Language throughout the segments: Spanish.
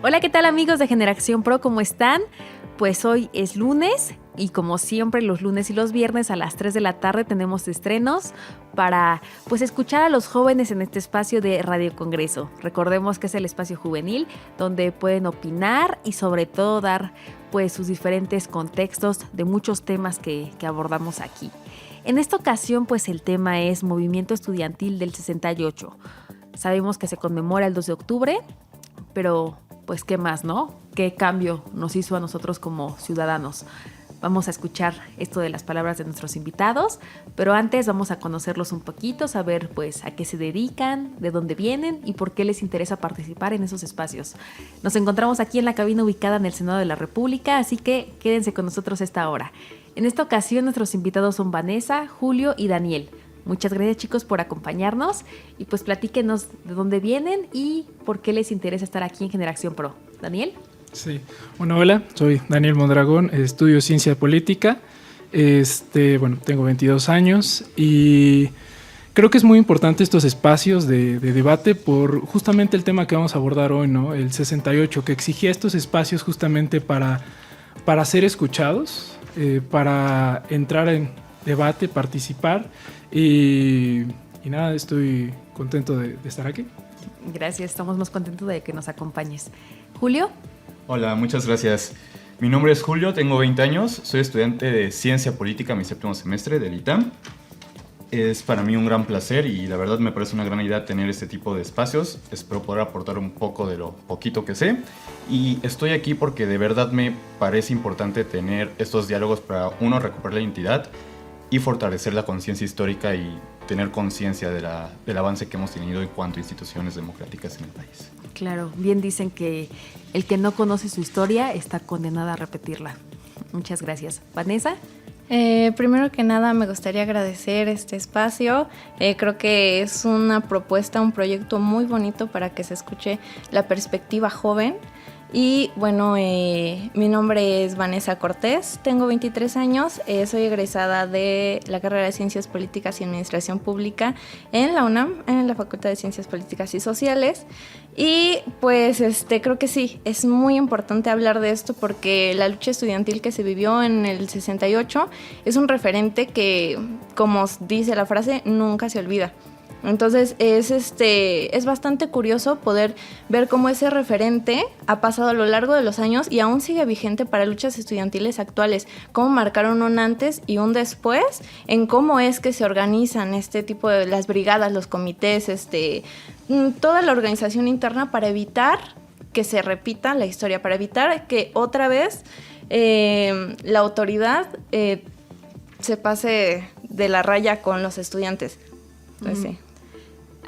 Hola, ¿qué tal amigos de Generación Pro? ¿Cómo están? Pues hoy es lunes y como siempre los lunes y los viernes a las 3 de la tarde tenemos estrenos para pues escuchar a los jóvenes en este espacio de Radio Congreso. Recordemos que es el espacio juvenil donde pueden opinar y sobre todo dar pues sus diferentes contextos de muchos temas que abordamos aquí. En esta ocasión pues el tema es Movimiento Estudiantil del 68. Sabemos que se conmemora el 2 de octubre, pero pues qué más, ¿no? ¿Qué cambio nos hizo a nosotros como ciudadanos? Vamos a escuchar esto de las palabras de nuestros invitados, pero antes vamos a conocerlos un poquito, saber pues a qué se dedican, de dónde vienen y por qué les interesa participar en esos espacios. Nos encontramos aquí en la cabina ubicada en el Senado de la República, así que quédense con nosotros esta hora. En esta ocasión nuestros invitados son Vanessa, Julio y Daniel. Muchas gracias chicos por acompañarnos y pues platíquenos de dónde vienen y por qué les interesa estar aquí en Generación Pro. ¿Daniel? Sí, bueno, hola, soy Daniel Mondragón, estudio Ciencia Política, tengo 22 años y creo que es muy importante estos espacios de debate por justamente el tema que vamos a abordar hoy, ¿no? El 68, que exigía estos espacios justamente para ser escuchados, para entrar en debate, participar y nada, estoy contento de estar aquí. Gracias, estamos más contentos de que nos acompañes. ¿Julio? Hola, muchas gracias. Mi nombre es Julio, tengo 20 años, soy estudiante de Ciencia Política, mi séptimo semestre del ITAM. Es para mí un gran placer y la verdad me parece una gran idea tener este tipo de espacios. Espero poder aportar un poco de lo poquito que sé. Y estoy aquí porque de verdad me parece importante tener estos diálogos para, uno, recuperar la identidad y fortalecer la conciencia histórica y tener conciencia del avance que hemos tenido en cuanto a instituciones democráticas en el país. Claro, bien dicen que el que no conoce su historia está condenado a repetirla. Muchas gracias. ¿Vanessa? Primero que nada me gustaría agradecer este espacio. Creo que es una propuesta, un proyecto muy bonito para que se escuche la perspectiva joven. Y bueno, mi nombre es Vanessa Cortés, tengo 23 años, soy egresada de la carrera de Ciencias Políticas y Administración Pública en la UNAM, en la Facultad de Ciencias Políticas y Sociales. Y pues creo que sí, es muy importante hablar de esto porque la lucha estudiantil que se vivió en el 68 es un referente que, como dice la frase, nunca se olvida. Entonces es bastante curioso poder ver cómo ese referente ha pasado a lo largo de los años y aún sigue vigente para luchas estudiantiles actuales, cómo marcaron un antes y un después en cómo es que se organizan este tipo de las brigadas, los comités, toda la organización interna para evitar que se repita la historia, para evitar que otra vez la autoridad se pase de la raya con los estudiantes. Entonces, sí.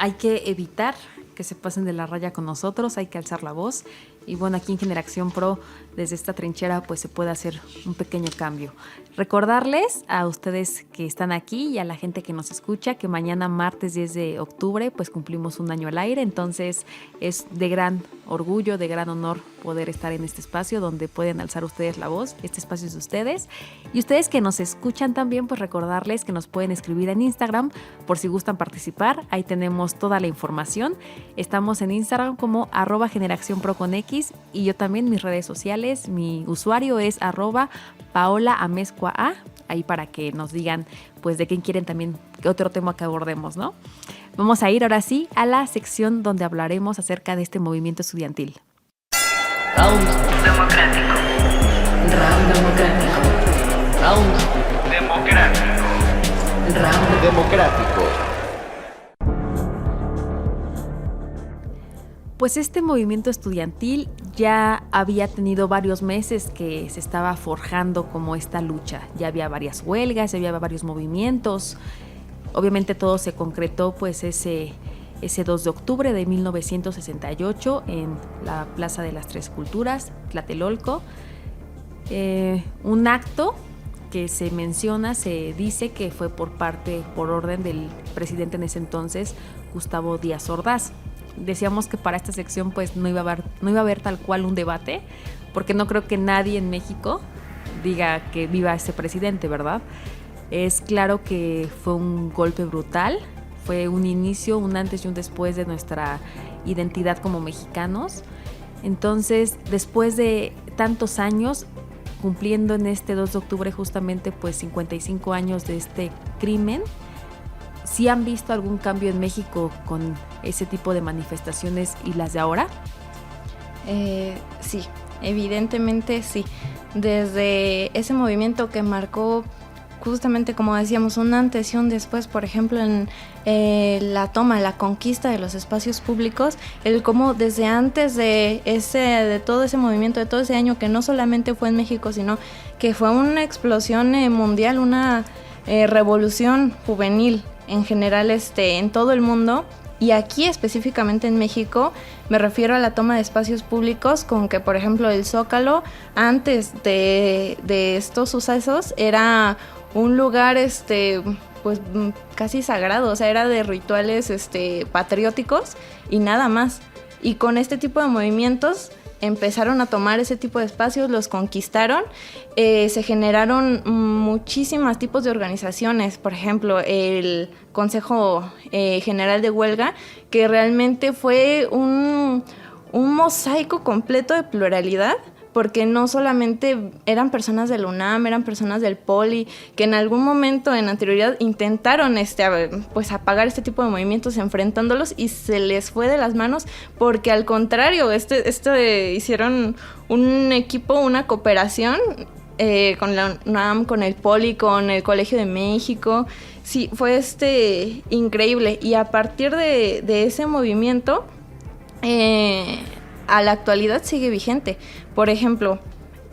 Hay que evitar que se pasen de la raya con nosotros, hay que alzar la voz y bueno, aquí en Generación Pro, desde esta trinchera, pues se puede hacer un pequeño cambio. Recordarles a ustedes que están aquí y a la gente que nos escucha que mañana martes 10 de octubre pues cumplimos un año al aire, entonces es de gran orgullo, de gran honor poder estar en este espacio donde pueden alzar ustedes la voz, este espacio es de ustedes. Y ustedes que nos escuchan también, pues recordarles que nos pueden escribir en Instagram por si gustan participar, ahí tenemos toda la información. Estamos en Instagram como @generacionpro con X y yo también mis redes sociales, mi usuario es @paolaamezcua, ahí para que nos digan pues de quién quieren también, qué otro tema que abordemos, ¿no? Vamos a ir ahora sí a la sección donde hablaremos acerca de este movimiento estudiantil. Round democrático. Round democrático. Round democrático. Round democrático. Pues este movimiento estudiantil ya había tenido varios meses que se estaba forjando como esta lucha. Ya había varias huelgas, ya había varios movimientos. Obviamente todo se concretó pues ese 2 de octubre de 1968 en la Plaza de las Tres Culturas, Tlatelolco. Un acto que se menciona, se dice que fue por orden del presidente en ese entonces, Gustavo Díaz Ordaz. Decíamos que para esta sección pues no iba a haber tal cual un debate, porque no creo que nadie en México diga que viva ese presidente, ¿verdad? Es claro que fue un golpe brutal, fue un inicio, un antes y un después de nuestra identidad como mexicanos. Entonces, después de tantos años, cumpliendo en este 2 de octubre justamente pues 55 años de este crimen, ¿sí han visto algún cambio en México con ese tipo de manifestaciones y las de ahora? Sí, evidentemente sí. Desde ese movimiento que marcó justamente, como decíamos, un antes y un después, por ejemplo, en la conquista de los espacios públicos, el cómo desde antes de todo ese movimiento, de todo ese año, que no solamente fue en México, sino que fue una explosión mundial, una revolución juvenil en general en todo el mundo. Y aquí específicamente en México me refiero a la toma de espacios públicos, con que por ejemplo el Zócalo antes de estos sucesos era un lugar pues casi sagrado, o sea, era de rituales patrióticos y nada más. Y con este tipo de movimientos empezaron a tomar ese tipo de espacios, los conquistaron, se generaron muchísimos tipos de organizaciones, por ejemplo, el Consejo General de Huelga, que realmente fue un mosaico completo de pluralidad, porque no solamente eran personas del UNAM, eran personas del Poli, que en algún momento en anterioridad intentaron pues apagar este tipo de movimientos enfrentándolos y se les fue de las manos, porque al contrario, hicieron un equipo, una cooperación con la UNAM, con el Poli, con el Colegio de México. Sí, fue increíble. Y a partir de ese movimiento, a la actualidad sigue vigente. Por ejemplo,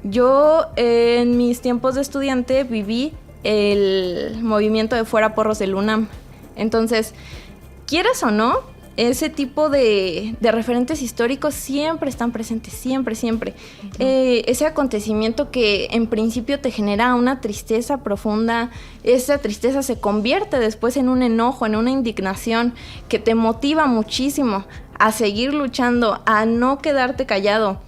yo en mis tiempos de estudiante viví el movimiento de Fuera Porros del UNAM. Entonces, quieras o no, ese tipo de referentes históricos siempre están presentes, siempre. Ese acontecimiento que en principio te genera una tristeza profunda, esa tristeza se convierte después en un enojo, en una indignación que te motiva muchísimo a seguir luchando, a no quedarte callado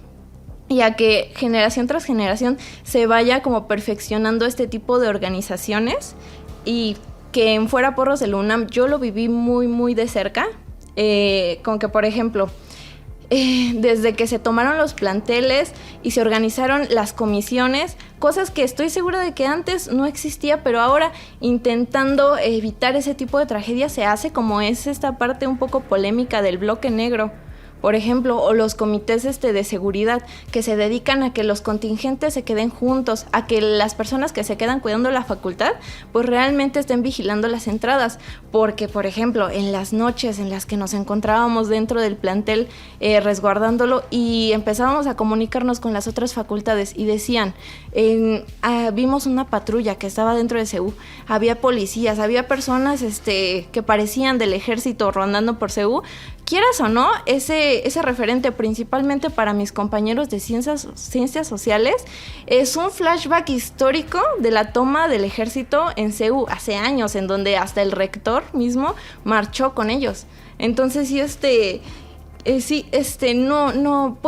y a que generación tras generación se vaya como perfeccionando este tipo de organizaciones. Y que en Fuera Porros del UNAM yo lo viví muy de cerca, con que por ejemplo desde que se tomaron los planteles y se organizaron las comisiones, cosas que estoy segura de que antes no existía, pero ahora intentando evitar ese tipo de tragedias se hace, como es esta parte un poco polémica del bloque negro, por ejemplo, o los comités de seguridad que se dedican a que los contingentes se queden juntos, a que las personas que se quedan cuidando la facultad pues realmente estén vigilando las entradas, porque por ejemplo en las noches en las que nos encontrábamos dentro del plantel resguardándolo y empezábamos a comunicarnos con las otras facultades y decían, vimos una patrulla que estaba dentro de CEU, había policías, había personas que parecían del ejército rondando por CEU. Quieras o no, ese referente, principalmente para mis compañeros de ciencias sociales, es un flashback histórico de la toma del ejército en CEU hace años, en donde hasta el rector mismo marchó con ellos. Entonces, no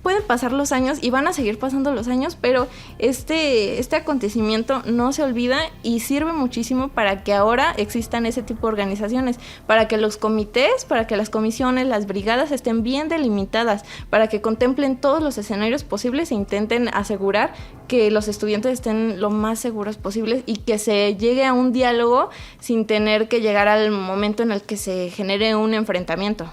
pueden pasar los años y van a seguir pasando los años, pero este acontecimiento no se olvida y sirve muchísimo para que ahora existan ese tipo de organizaciones, para que los comités, para que las comisiones, las brigadas estén bien delimitadas, para que contemplen todos los escenarios posibles e intenten asegurar que los estudiantes estén lo más seguros posibles y que se llegue a un diálogo sin tener que llegar al momento en el que se genere un enfrentamiento.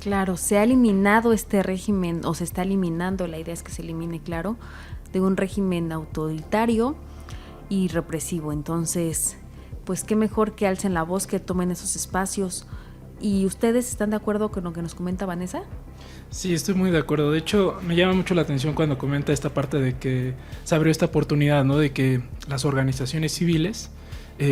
Claro, se ha eliminado este régimen, o se está eliminando, la idea es que se elimine, claro, de un régimen autoritario y represivo. Entonces, pues qué mejor que alcen la voz, que tomen esos espacios. ¿Y ustedes están de acuerdo con lo que nos comenta Vanessa? Sí, estoy muy de acuerdo. De hecho, me llama mucho la atención cuando comenta esta parte de que se abrió esta oportunidad, ¿no? De que las organizaciones civiles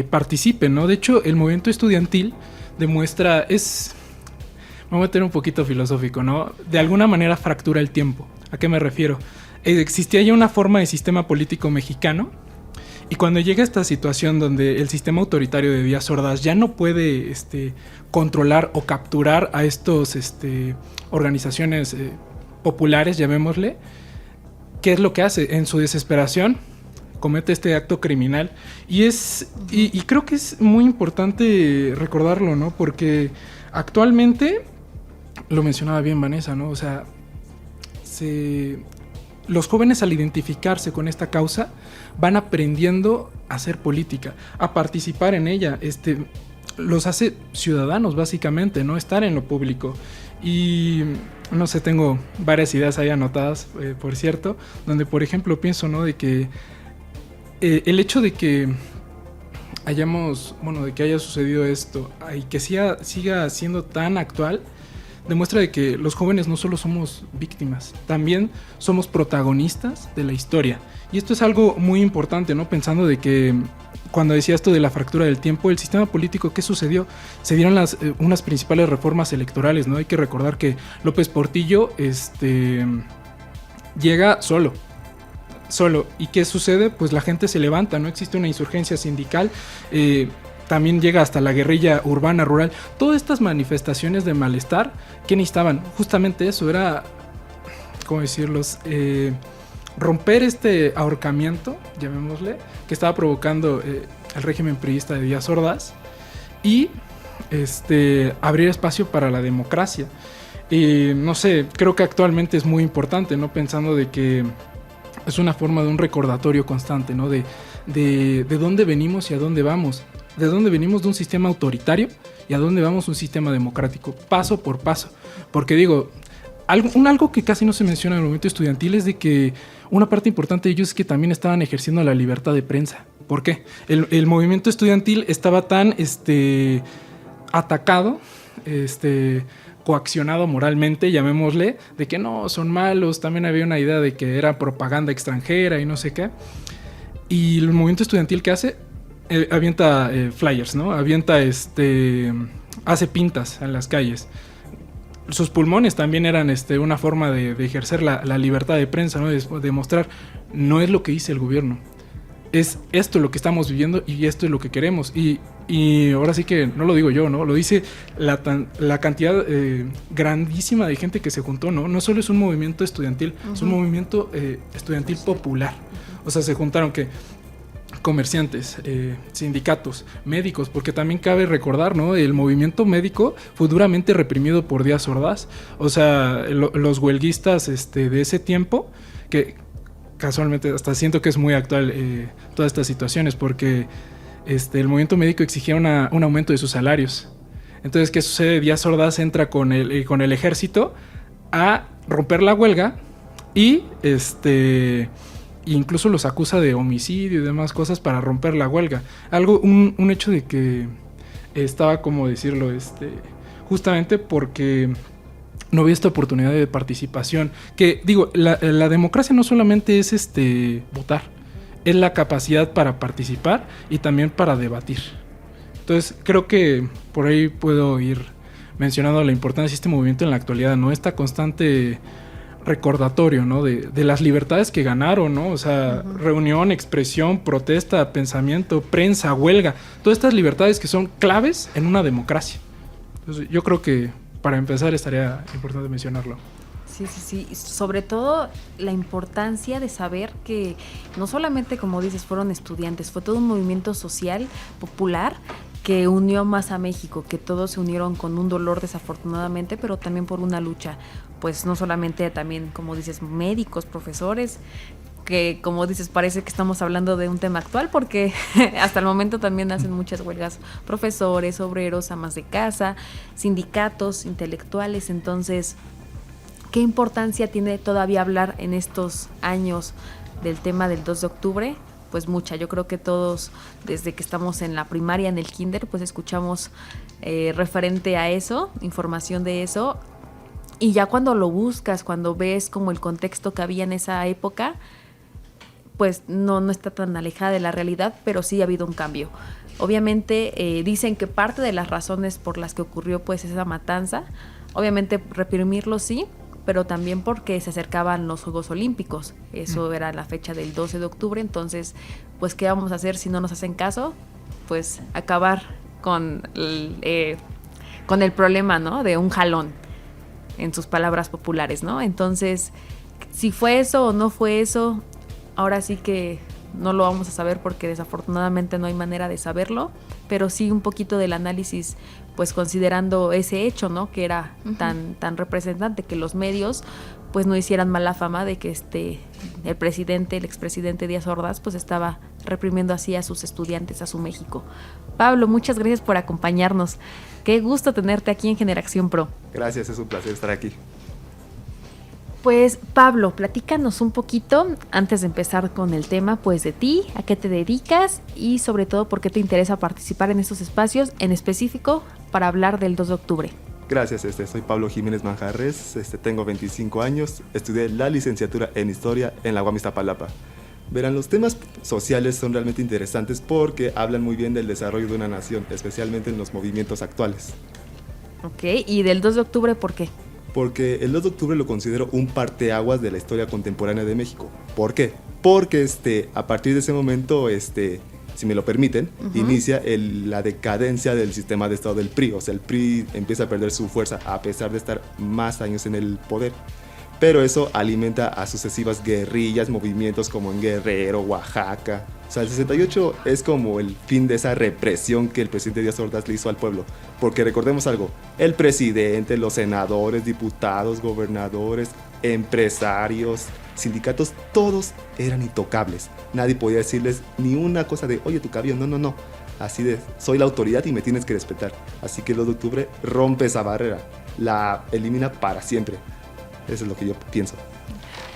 participen, ¿no? De hecho, el movimiento estudiantil demuestra, me voy a meter un poquito filosófico, ¿no? De alguna manera fractura el tiempo. ¿A qué me refiero? Existía ya una forma de sistema político mexicano, y cuando llega esta situación donde el sistema autoritario de Díaz Ordaz ya no puede controlar o capturar a estos organizaciones populares, llamémosle, ¿qué es lo que hace? En su desesperación comete este acto criminal, y creo que es muy importante recordarlo, ¿no? Porque actualmente, lo mencionaba bien Vanessa, ¿no? O sea, los jóvenes, al identificarse con esta causa, van aprendiendo a hacer política, a participar en ella. Los hace ciudadanos, básicamente, ¿no? Estar en lo público. Y no sé, tengo varias ideas ahí anotadas, por cierto, donde, por ejemplo, pienso, ¿no? De que el hecho de que de que haya sucedido esto y que siga siendo tan actual, demuestra de que los jóvenes no solo somos víctimas, también somos protagonistas de la historia. Y esto es algo muy importante, ¿no? Pensando de que cuando decía esto de la fractura del tiempo, el sistema político, ¿qué sucedió? Se dieron unas principales reformas electorales, ¿no? Hay que recordar que López Portillo llega solo. ¿Y qué sucede? Pues la gente se levanta, ¿no? Existe una insurgencia sindical, también llega hasta la guerrilla urbana, rural. Todas estas manifestaciones de malestar, ¿qué necesitaban? Justamente eso, era, ¿cómo decirlos? Romper este ahorcamiento, llamémosle, que estaba provocando el régimen priista de Díaz Ordaz, y abrir espacio para la democracia. No sé, creo que actualmente es muy importante, ¿no? Pensando de que es una forma de un recordatorio constante, ¿no? De dónde venimos y a dónde vamos. De dónde venimos de un sistema autoritario y a dónde vamos un sistema democrático, paso por paso. Porque digo, algo que casi no se menciona en el movimiento estudiantil es de que una parte importante de ellos es que también estaban ejerciendo la libertad de prensa. ¿Por qué? El movimiento estudiantil estaba tan atacado, coaccionado moralmente, llamémosle, de que no, son malos. También había una idea de que era propaganda extranjera y no sé qué. Y el movimiento estudiantil, ¿qué hace? Avienta flyers, ¿no? Hace pintas en las calles. Sus pulmones también eran una forma de ejercer la libertad de prensa, ¿no? De mostrar, no es lo que dice el gobierno, es esto lo que estamos viviendo y esto es lo que queremos. Y ahora sí que no lo digo yo, ¿no? Lo dice la cantidad grandísima de gente que se juntó, ¿no? No solo es un movimiento estudiantil, es un movimiento estudiantil popular. O sea, se juntaron comerciantes, sindicatos, médicos, porque también cabe recordar, ¿no? El movimiento médico fue duramente reprimido por Díaz Ordaz. O sea, los huelguistas de ese tiempo, que casualmente hasta siento que es muy actual todas estas situaciones, porque el movimiento médico exigía un aumento de sus salarios. Entonces, ¿qué sucede? Díaz Ordaz entra con el ejército a romper la huelga y incluso los acusa de homicidio y demás cosas para romper la huelga. Un hecho de que estaba, como decirlo, justamente porque no había esta oportunidad de participación. Que digo, la democracia no solamente es votar, es la capacidad para participar y también para debatir. Entonces creo que por ahí puedo ir mencionando la importancia de este movimiento en la actualidad, ¿no? Esta constante recordatorio, ¿no? De las libertades que ganaron, ¿no? O sea, reunión, expresión, protesta, pensamiento, prensa, huelga, todas estas libertades que son claves en una democracia. Entonces, yo creo que para empezar estaría importante mencionarlo. Sí. Sobre todo la importancia de saber que no solamente, como dices, fueron estudiantes, fue todo un movimiento social, popular, que unió más a México, que todos se unieron con un dolor desafortunadamente, pero también por una lucha, pues no solamente también, como dices, médicos, profesores, que como dices, parece que estamos hablando de un tema actual, porque hasta el momento también hacen muchas huelgas profesores, obreros, amas de casa, sindicatos, intelectuales. Entonces, ¿qué importancia tiene todavía hablar en estos años del tema del 2 de octubre? Pues mucha. Yo creo que todos, desde que estamos en la primaria, en el kinder, pues escuchamos referente a eso, información de eso. Y ya cuando lo buscas, cuando ves como el contexto que había en esa época, pues no está tan alejada de la realidad, pero sí ha habido un cambio. Obviamente dicen que parte de las razones por las que ocurrió pues esa matanza, obviamente reprimirlo sí, pero también porque se acercaban los Juegos Olímpicos. Eso era la fecha del 12 de octubre, entonces, pues, ¿qué vamos a hacer si no nos hacen caso? Pues acabar con el problema, ¿no? De un jalón, en sus palabras populares, ¿no? Entonces, si fue eso o no fue eso, ahora sí que no lo vamos a saber porque desafortunadamente no hay manera de saberlo, pero sí un poquito del análisis, pues considerando ese hecho, ¿no? Que era tan representante, que los medios pues no hicieran mala fama de que el expresidente Díaz Ordaz, pues estaba reprimiendo así a sus estudiantes, a su México. Pablo, muchas gracias por acompañarnos. Qué gusto tenerte aquí en Generación Pro. Gracias, es un placer estar aquí. Pues Pablo, platícanos un poquito, antes de empezar con el tema, pues de ti, a qué te dedicas y sobre todo por qué te interesa participar en estos espacios, en específico para hablar del 2 de octubre. Gracias, soy Pablo Jiménez Manjarres, tengo 25 años, estudié la licenciatura en Historia en la UAM Iztapalapa. Verán, los temas sociales son realmente interesantes porque hablan muy bien del desarrollo de una nación, especialmente en los movimientos actuales. Ok, ¿y del 2 de octubre por qué? Porque el 2 de octubre lo considero un parteaguas de la historia contemporánea de México. ¿Por qué? Porque a partir de ese momento, si me lo permiten, inicia la decadencia del sistema de Estado del PRI. O sea, el PRI empieza a perder su fuerza a pesar de estar más años en el poder. Pero eso alimenta a sucesivas guerrillas, movimientos como en Guerrero, Oaxaca. O sea, el 68 es como el fin de esa represión que el presidente Díaz Ordaz le hizo al pueblo. Porque recordemos algo, el presidente, los senadores, diputados, gobernadores, empresarios, sindicatos, todos eran intocables. Nadie podía decirles ni una cosa de, oye, tu cabello, no. Así de, soy la autoridad y me tienes que respetar. Así que el 2 de octubre rompe esa barrera, la elimina para siempre. Eso es lo que yo pienso.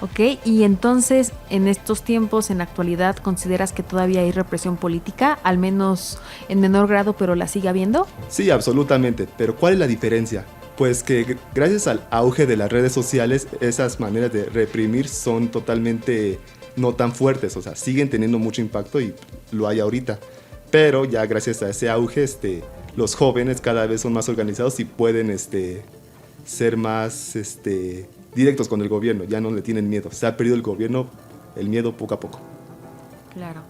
Ok, y entonces en estos tiempos, en la actualidad, ¿consideras que todavía hay represión política? Al menos en menor grado, pero la sigue habiendo. Sí, absolutamente, pero ¿cuál es la diferencia? Pues que gracias al auge de las redes sociales, esas maneras de reprimir son totalmente no tan fuertes, o sea, siguen teniendo mucho impacto y lo hay ahorita. Pero ya gracias a ese auge, los jóvenes cada vez son más organizados y pueden ser más directos con el gobierno, ya no le tienen miedo. Se ha perdido el miedo poco a poco. Claro.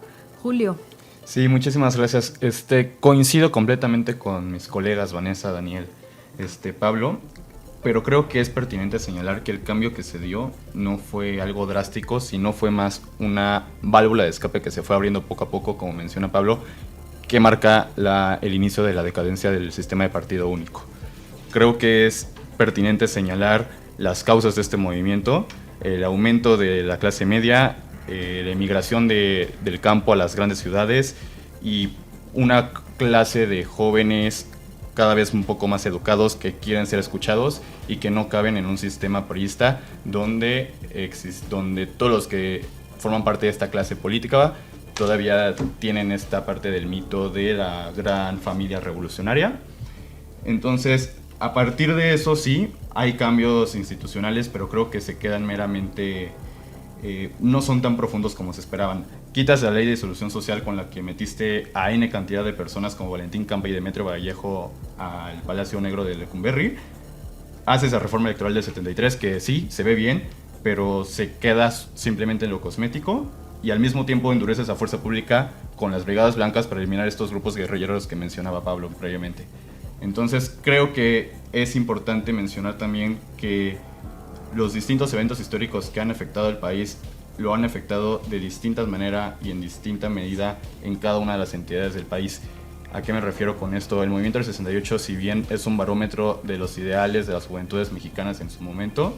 Julio. Sí, muchísimas gracias. Coincido completamente con mis colegas Vanessa, Daniel, Pablo, pero creo que es pertinente señalar que el cambio que se dio no fue algo drástico, sino fue más una válvula de escape que se fue abriendo poco a poco, como menciona Pablo, que marca el inicio de la decadencia del sistema de partido único. Creo que es pertinente señalar las causas de este movimiento, el aumento de la clase media, la emigración del campo a las grandes ciudades y una clase de jóvenes cada vez un poco más educados que quieren ser escuchados y que no caben en un sistema priista donde todos los que forman parte de esta clase política todavía tienen esta parte del mito de la gran familia revolucionaria. Entonces, a partir de eso sí, hay cambios institucionales, pero creo que se quedan meramente, no son tan profundos como se esperaban. Quitas la ley de disolución social con la que metiste a N cantidad de personas como Valentín Campa y Demetrio Vallejo al Palacio Negro de Lecumberri, haces la reforma electoral del 73, que sí, se ve bien, pero se queda simplemente en lo cosmético, y al mismo tiempo endureces a fuerza pública con las brigadas blancas para eliminar estos grupos guerrilleros que mencionaba Pablo previamente. Entonces creo que es importante mencionar también que los distintos eventos históricos que han afectado al país lo han afectado de distintas maneras y en distinta medida en cada una de las entidades del país. ¿A qué me refiero con esto? El movimiento del 68, si bien es un barómetro de los ideales de las juventudes mexicanas en su momento,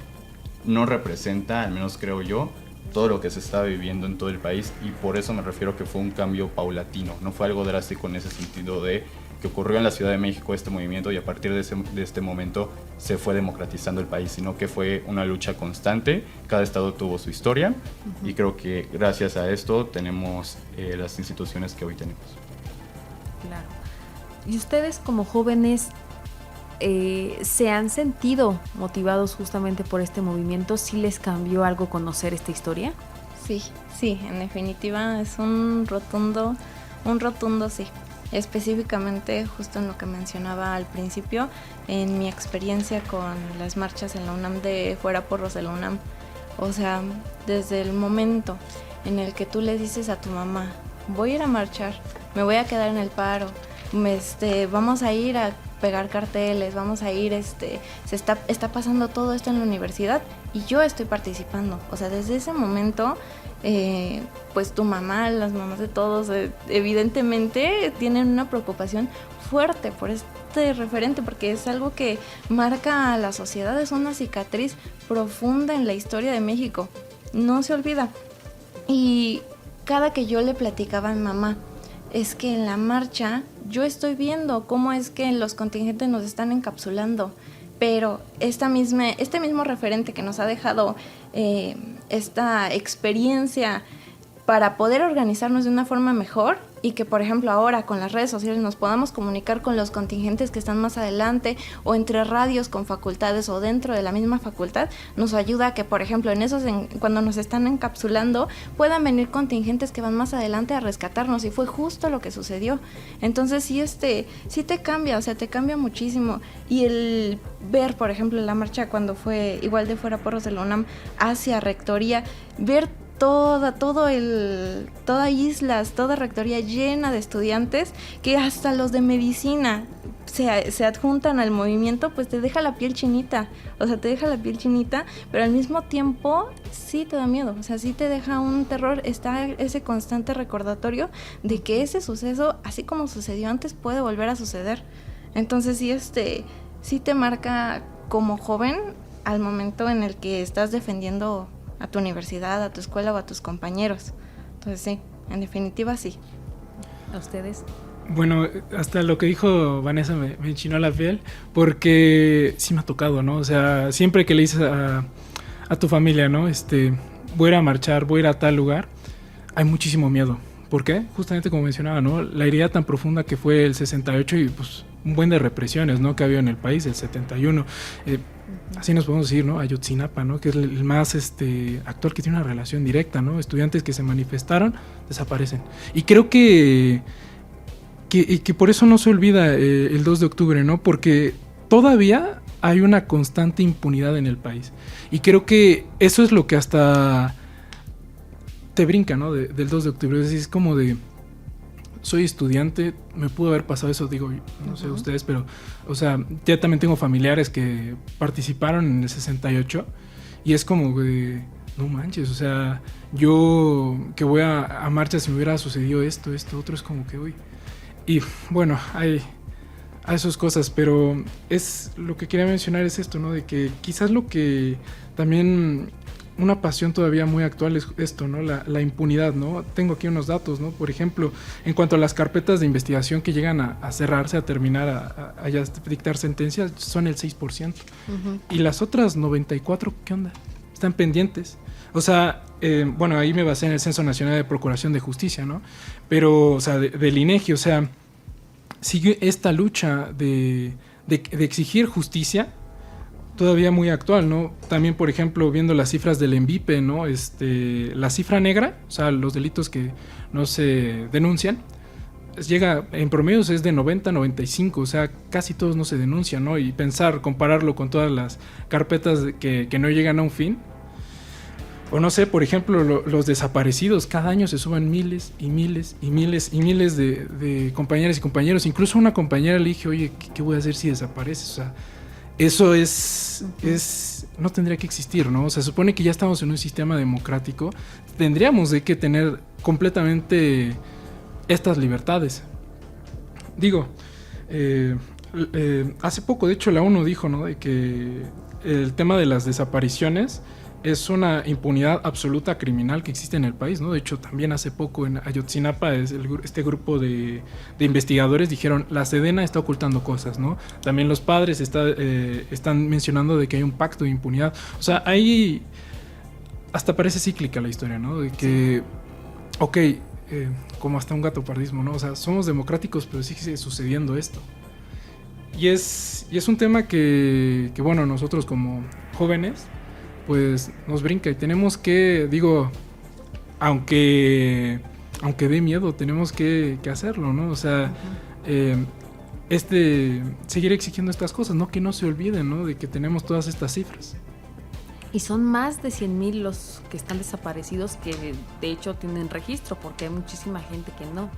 no representa, al menos creo yo, todo lo que se estaba viviendo en todo el país, y por eso me refiero que fue un cambio paulatino, no fue algo drástico en ese sentido de que ocurrió en la Ciudad de México este movimiento y a partir de este momento se fue democratizando el país, sino que fue una lucha constante, cada estado tuvo su historia y creo que gracias a esto tenemos las instituciones que hoy tenemos. Claro. ¿Y ustedes como jóvenes se han sentido motivados justamente por este movimiento? ¿Sí les cambió algo conocer esta historia? Sí, en definitiva es un rotundo sí. Específicamente, justo en lo que mencionaba al principio, en mi experiencia con las marchas en la UNAM de Fuera Porros de la UNAM, o sea, desde el momento en el que tú le dices a tu mamá, voy a ir a marchar, me voy a quedar en el paro, vamos a ir a pegar carteles, vamos a ir, está pasando todo esto en la universidad y yo estoy participando. O sea, desde ese momento, pues tu mamá, las mamás de todos, evidentemente tienen una preocupación fuerte por este referente, porque es algo que marca a la sociedad, es una cicatriz profunda en la historia de México, no se olvida. Y cada que yo le platicaba a mi mamá, es que en la marcha yo estoy viendo cómo es que los contingentes nos están encapsulando, pero este mismo referente que nos ha dejado esta experiencia para poder organizarnos de una forma mejor y que, por ejemplo, ahora con las redes sociales nos podamos comunicar con los contingentes que están más adelante o entre radios con facultades o dentro de la misma facultad, nos ayuda a que, por ejemplo, cuando nos están encapsulando puedan venir contingentes que van más adelante a rescatarnos, y fue justo lo que sucedió. Entonces sí te cambia, o sea, te cambia muchísimo. Y el ver, por ejemplo, la marcha cuando fue igual de Fuera Porros de la UNAM hacia Rectoría, ver toda islas, toda rectoría llena de estudiantes, que hasta los de medicina se adjuntan al movimiento, pues te deja la piel chinita, pero al mismo tiempo sí te da miedo, o sea, sí te deja un terror, está ese constante recordatorio de que ese suceso, así como sucedió antes, puede volver a suceder. Entonces sí te marca como joven al momento en el que estás defendiendo a tu universidad, a tu escuela o a tus compañeros. Entonces sí, en definitiva sí. ¿A ustedes? Bueno, hasta lo que dijo Vanessa me enchinó la piel, porque sí me ha tocado, ¿no? O sea, siempre que le dices a tu familia, ¿no? Voy a ir a marchar, voy a ir a tal lugar, hay muchísimo miedo. ¿Por qué? Justamente como mencionaba, ¿no? La herida tan profunda que fue el 68 y pues un buen de represiones, ¿no? Que había en el país, el 71. Así nos podemos decir, ¿no? Ayotzinapa, ¿no? Que es el más actual, que tiene una relación directa, ¿no? Estudiantes que se manifestaron, desaparecen. Y creo que por eso no se olvida el 2 de octubre, ¿no? Porque todavía hay una constante impunidad en el país. Y creo que eso es lo que hasta te brinca, ¿no? Del 2 de octubre. Es decir, es como de... Soy estudiante, me pudo haber pasado eso, digo, no sé ustedes, pero, o sea, ya también tengo familiares que participaron en el 68 y es como de, no manches, o sea, yo que voy a marcha, si me hubiera sucedido esto, otro, es como que, uy. Y bueno, hay esas cosas, pero es lo que quería mencionar es esto, ¿no? De que quizás lo que también... Una pasión todavía muy actual es esto, ¿no? La impunidad, ¿no? Tengo aquí unos datos, ¿no? Por ejemplo, en cuanto a las carpetas de investigación que llegan a cerrarse, a terminar, a ya dictar sentencias, son el 6%. Y las otras 94, ¿qué onda? Están pendientes. O sea, bueno, ahí me basé en el Censo Nacional de Procuración de Justicia, ¿no? Pero, o sea, del INEGI, o sea, sigue esta lucha de exigir justicia todavía muy actual, ¿no? También, por ejemplo, viendo las cifras del ENVIPE, ¿no? La cifra negra, o sea, los delitos que no se denuncian, llega en promedios es de 90, 95, o sea, casi todos no se denuncian, ¿no? Y compararlo con todas las carpetas que no llegan a un fin. O no sé, por ejemplo, los desaparecidos, cada año se suban miles y miles y miles y miles de compañeras y compañeros. Incluso una compañera le dije, oye, ¿qué voy a hacer si desapareces? O sea, eso no tendría que existir, ¿no? O sea, se supone que ya estamos en un sistema democrático, tendríamos de que tener completamente estas libertades. Digo, hace poco, de hecho, la ONU dijo, ¿no? De que el tema de las desapariciones es una impunidad absoluta criminal que existe en el país, ¿no? De hecho, también hace poco en Ayotzinapa este grupo de investigadores dijeron, la Sedena está ocultando cosas, ¿no? También los padres están mencionando de que hay un pacto de impunidad. O sea, ahí hasta parece cíclica la historia, ¿no? De que, ok, como hasta un gatopardismo, ¿no? O sea, somos democráticos, pero sigue sucediendo esto. Y es un tema que bueno, nosotros como jóvenes pues nos brinca y tenemos que, digo, aunque dé miedo, tenemos que hacerlo, ¿no? O sea, seguir exigiendo estas cosas, ¿no? Que no se olviden, ¿no? De que tenemos todas estas cifras. Y son más de 100,000 los que están desaparecidos que de hecho tienen registro, porque hay muchísima gente que no.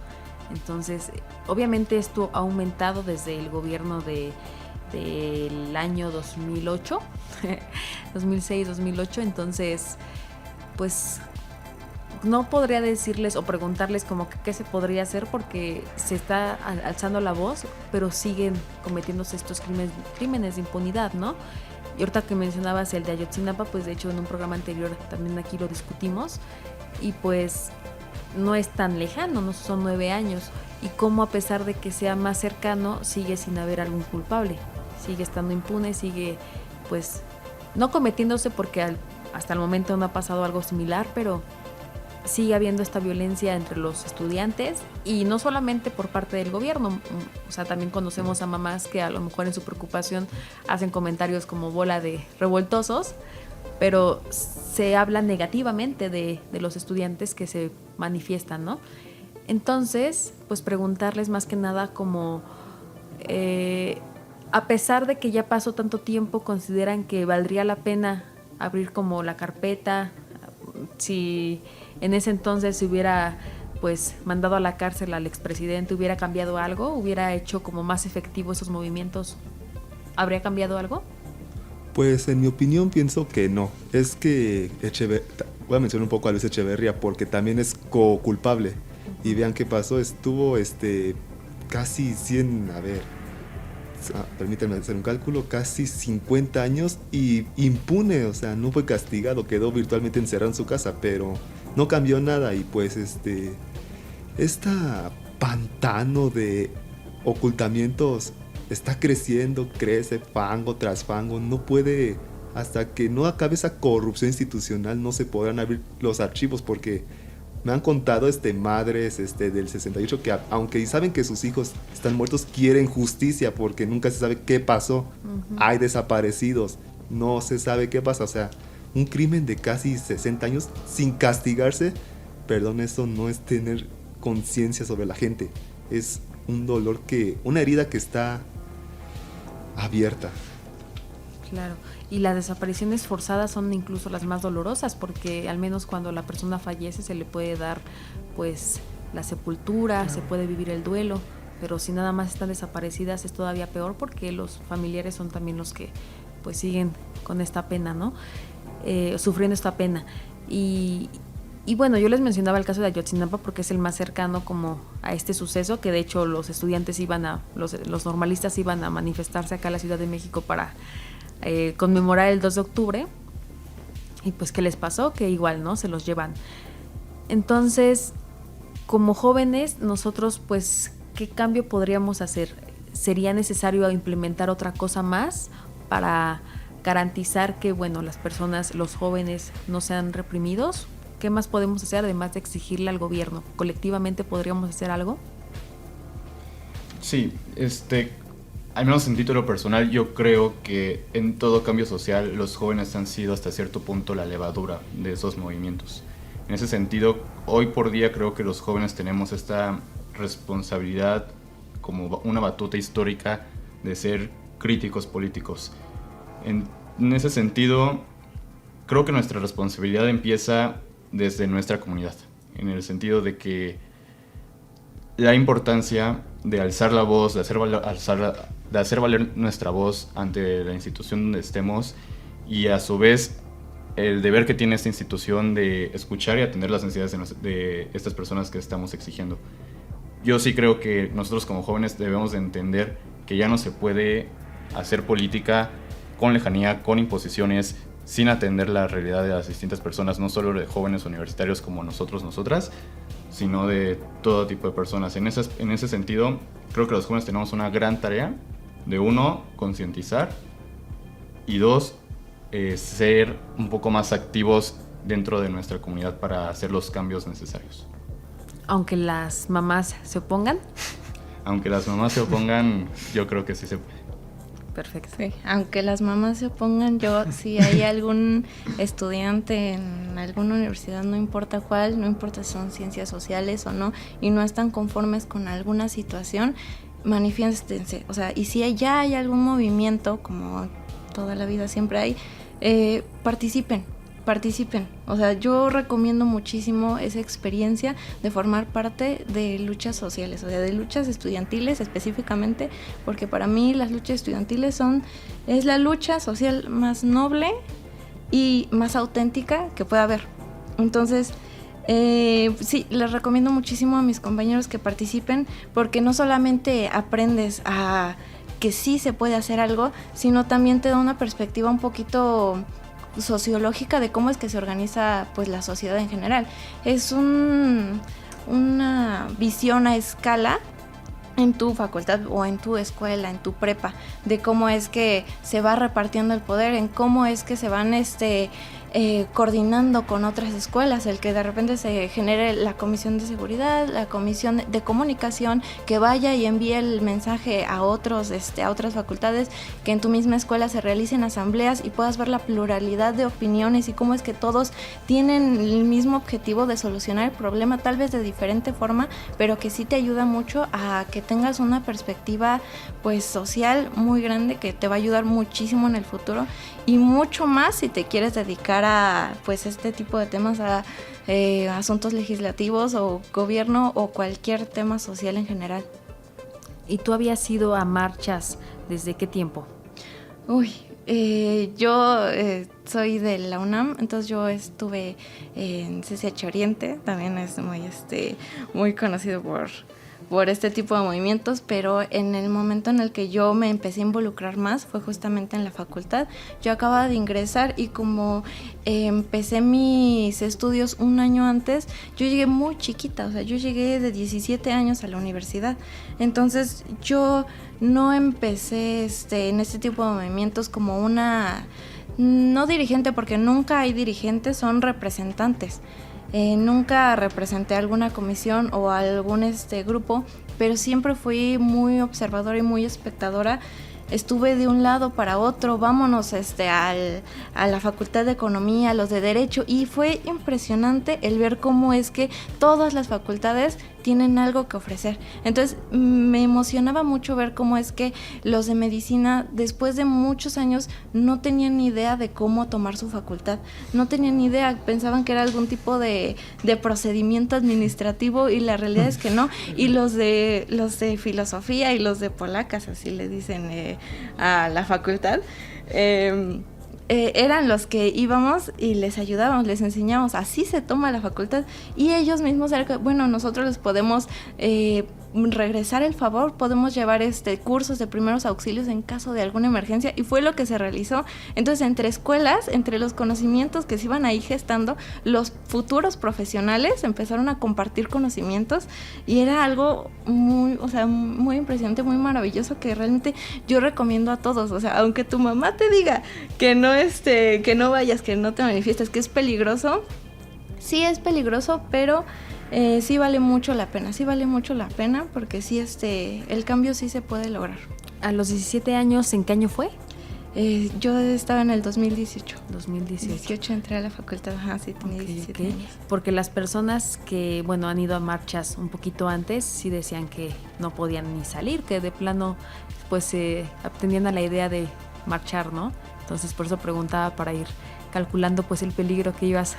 Entonces, obviamente esto ha aumentado desde el gobierno del año 2008, 2006-2008, entonces, pues no podría decirles o preguntarles como que qué se podría hacer porque se está alzando la voz, pero siguen cometiéndose estos crímenes de impunidad, ¿no? Y ahorita que mencionabas el de Ayotzinapa, pues de hecho en un programa anterior también aquí lo discutimos y pues no es tan lejano, no son 9 años y cómo a pesar de que sea más cercano sigue sin haber algún culpable, sigue estando impune, sigue pues no cometiéndose porque hasta el momento no ha pasado algo similar, pero sigue habiendo esta violencia entre los estudiantes y no solamente por parte del gobierno, o sea, también conocemos a mamás que a lo mejor en su preocupación hacen comentarios como bola de revoltosos, pero se habla negativamente de los estudiantes que se manifiestan, ¿no? Entonces, pues preguntarles más que nada como, a pesar de que ya pasó tanto tiempo, ¿consideran que valdría la pena abrir como la carpeta? Si en ese entonces se hubiera pues mandado a la cárcel al expresidente, ¿hubiera cambiado algo? ¿Hubiera hecho como más efectivo esos movimientos? ¿Habría cambiado algo? Pues en mi opinión pienso que no. Es que voy a mencionar un poco a Luis Echeverría porque también es co-culpable. Y vean qué pasó, estuvo casi 100, permítanme hacer un cálculo, casi 50 años y impune, o sea, no fue castigado, quedó virtualmente encerrado en su casa, pero no cambió nada y pues esta pantano de ocultamientos está creciendo, crece fango tras fango, no puede, hasta que no acabe esa corrupción institucional no se podrán abrir los archivos porque me han contado madres del 68 que aunque saben que sus hijos están muertos quieren justicia porque nunca se sabe qué pasó. Hay desaparecidos, no se sabe qué pasa, o sea, un crimen de casi 60 años sin castigarse, perdón, eso no es tener conciencia sobre la gente, es un dolor una herida que está abierta. Claro, y las desapariciones forzadas son incluso las más dolorosas porque al menos cuando la persona fallece se le puede dar pues la sepultura, se puede vivir el duelo, pero si nada más están desaparecidas es todavía peor porque los familiares son también los que pues siguen con esta pena, ¿no? Sufriendo esta pena. Y bueno, yo les mencionaba el caso de Ayotzinapa porque es el más cercano como a este suceso, que de hecho los estudiantes los normalistas iban a manifestarse acá en la Ciudad de México para conmemorar el 2 de octubre y pues ¿qué les pasó? Que igual, ¿no? Se los llevan. Entonces, como jóvenes, nosotros pues, ¿qué cambio podríamos hacer? ¿Sería necesario implementar otra cosa más para garantizar que, bueno, las personas, los jóvenes no sean reprimidos? ¿Qué más podemos hacer además de exigirle al gobierno? ¿Colectivamente podríamos hacer algo? Sí, al menos en título personal, yo creo que en todo cambio social los jóvenes han sido hasta cierto punto la levadura de esos movimientos. En ese sentido, hoy por día creo que los jóvenes tenemos esta responsabilidad como una batuta histórica de ser críticos políticos. En ese sentido, creo que nuestra responsabilidad empieza desde nuestra comunidad, en el sentido de que la importancia de alzar la voz, de hacer valer nuestra voz ante la institución donde estemos y a su vez el deber que tiene esta institución de escuchar y atender las necesidades de estas personas que estamos exigiendo. Yo sí creo que nosotros como jóvenes debemos de entender que ya no se puede hacer política con lejanía, con imposiciones, sin atender la realidad de las distintas personas, no solo de jóvenes universitarios como nosotros, nosotras, sino de todo tipo de personas. En ese sentido, creo que los jóvenes tenemos una gran tarea de 1, concientizar y 2, ser un poco más activos dentro de nuestra comunidad para hacer los cambios necesarios. Aunque las mamás se opongan. Aunque las mamás se opongan, yo creo que sí se puede. Perfecto. Sí, aunque las mamás se opongan, si hay algún estudiante en alguna universidad, no importa cuál, no importa si son ciencias sociales o no, y no están conformes con alguna situación, manifiéstense. O sea, y si ya hay algún movimiento, como toda la vida siempre hay, participen participen. O sea, yo recomiendo muchísimo esa experiencia de formar parte de luchas sociales, o sea, de luchas estudiantiles específicamente, porque para mí las luchas estudiantiles es la lucha social más noble y más auténtica que pueda haber. Entonces, sí, les recomiendo muchísimo a mis compañeros que participen, porque no solamente aprendes a que sí se puede hacer algo, sino también te da una perspectiva un poquito sociológica de cómo es que se organiza pues la sociedad en general. Es una visión a escala en tu facultad o en tu escuela, en tu prepa, de cómo es que se va repartiendo el poder, en cómo es que se van coordinando con otras escuelas, el que de repente se genere la comisión de seguridad, la comisión de comunicación, que vaya y envíe el mensaje a otras facultades, que en tu misma escuela se realicen asambleas y puedas ver la pluralidad de opiniones y cómo es que todos tienen el mismo objetivo de solucionar el problema, tal vez de diferente forma, pero que sí te ayuda mucho a que tengas una perspectiva pues social muy grande, que te va a ayudar muchísimo en el futuro y mucho más si te quieres dedicar a pues este tipo de temas, a asuntos legislativos o gobierno o cualquier tema social en general. ¿Y tú habías ido a marchas desde qué tiempo? Yo soy de la UNAM, entonces yo estuve en CCH Oriente, también es muy conocido por este tipo de movimientos, pero en el momento en el que yo me empecé a involucrar más fue justamente en la facultad. Yo acababa de ingresar y como empecé mis estudios un año antes, yo llegué muy chiquita, o sea, yo llegué de 17 años a la universidad. Entonces yo no empecé en este tipo de movimientos como no dirigente, porque nunca hay dirigentes, son representantes. Nunca representé alguna comisión o algún grupo, pero siempre fui muy observadora y muy espectadora. Estuve de un lado para otro, vámonos a la Facultad de Economía, a los de Derecho, y fue impresionante el ver cómo es que todas las facultades tienen algo que ofrecer. Entonces me emocionaba mucho ver cómo es que los de medicina, después de muchos años, no tenían ni idea de cómo tomar su facultad, no tenían ni idea, pensaban que era algún tipo de procedimiento administrativo, y la realidad es que no. Y los de filosofía y los de polacas, así le dicen a la facultad, eran los que íbamos y les ayudábamos, les enseñábamos, así se toma la facultad, y ellos mismos eran, bueno, nosotros les podemos regresar el favor, podemos llevar cursos de primeros auxilios en caso de alguna emergencia, y fue lo que se realizó. Entonces, entre escuelas, entre los conocimientos que se iban ahí gestando, los futuros profesionales empezaron a compartir conocimientos, y era algo muy impresionante, muy maravilloso, que realmente yo recomiendo a todos. O sea, aunque tu mamá te diga que no vayas, que no te manifiestes, que es peligroso, sí es peligroso, pero sí vale mucho la pena, porque sí el cambio sí se puede lograr. ¿A los 17 años en qué año fue? Yo estaba en el 2018. 2018 entré a la facultad, sí, tenía 17 años. Porque las personas que, han ido a marchas un poquito antes, sí decían que no podían ni salir, que de plano, pues, tenían a la idea de marchar, ¿no? Entonces, por eso preguntaba, para ir calculando pues el peligro que ibas